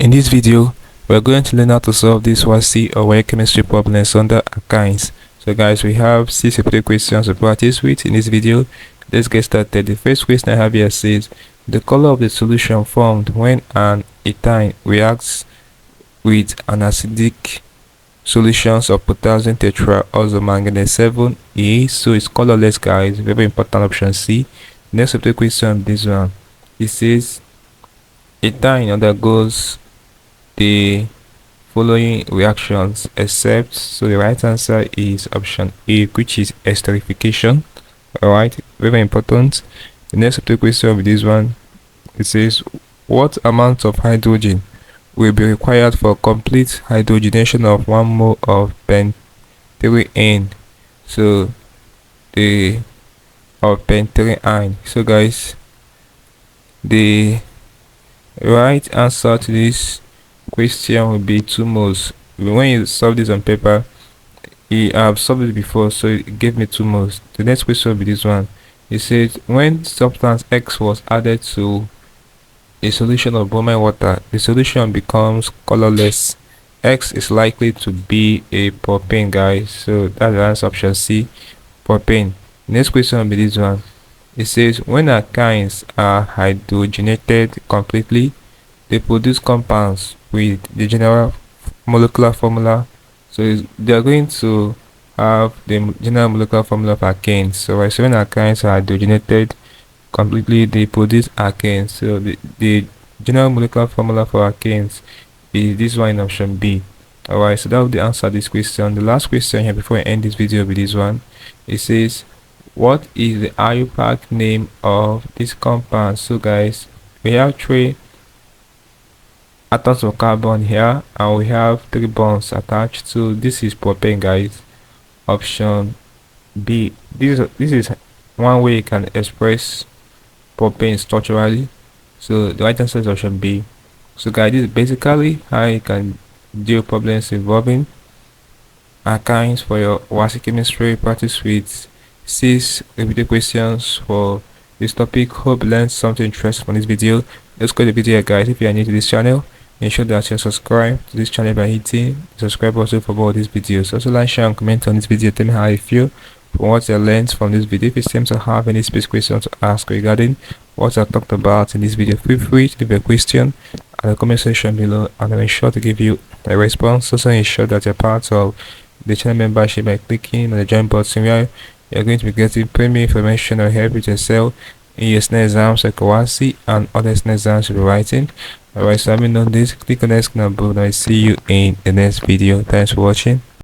In this video, we're going to learn how to solve this WASSCE or WAEC chemistry problems under Alkynes. So guys, we have 6 repeated questions to practice with in this video. Let's get started. The first question I have here says, the color of the solution formed when an ethyne reacts with an acidic solutions of potassium tetraoxomanganese 7 is, so it's colorless guys. Very important, option C. Next repeated question, this one. It says, ethyne undergoes the following reactions except, so the right answer is option A, which is esterification. Alright, very important. The next question with this one, it says, what amount of hydrogen will be required for complete hydrogenation of 1 mole of pentene? So the of pentene. So guys, the right answer to this question will be 2 moles. When you solve this on paper, I have solved it before, so it gave me 2 moles. The next question will be this one. It says, when substance X was added to a solution of bromine water, the solution becomes colorless. X is likely to be a propane, guys. So that's the answer, option C, propane. Next question will be this one. It says, when alkynes are hydrogenated completely, they produce compounds with the general molecular formula. So they are going to have the general molecular formula of alkanes. So when alkynes are hydrogenated completely, they produce alkanes. So the general molecular formula for alkanes is this one in option B. Alright, so that will be the answer to this question. The last question here before I end this video with this one. It says, what is the IUPAC name of this compound? So guys, we have 3 atoms of carbon here and we have 3 bonds attached. So this is propane, guys, option B. This is one way you can express propane structurally. So the right answer is option B. So guys, this is basically how you can deal problems involving alkynes for your WASSCE chemistry practice with 6 repeated questions for this topic. Hope you learned something interesting from this video. Let's go to the video here, guys. If you are new to this channel, ensure that you subscribe to this channel by hitting the subscribe button for more of these videos. Also like, share and comment on this video. Tell me how you feel from what you learned from this video. If you seem to have any specific questions to ask regarding what I talked about in this video, feel free to leave a question in the comment section below and I'll ensure to give you a response. Also ensure that you're part of the channel membership by clicking on the join button, where you're going to be getting premium information on help with yourself in your SNE exams like WASSCE and other SNE exams you'll be writing. Alright, so having done this, click on the next button and I see you in the next video. Thanks for watching.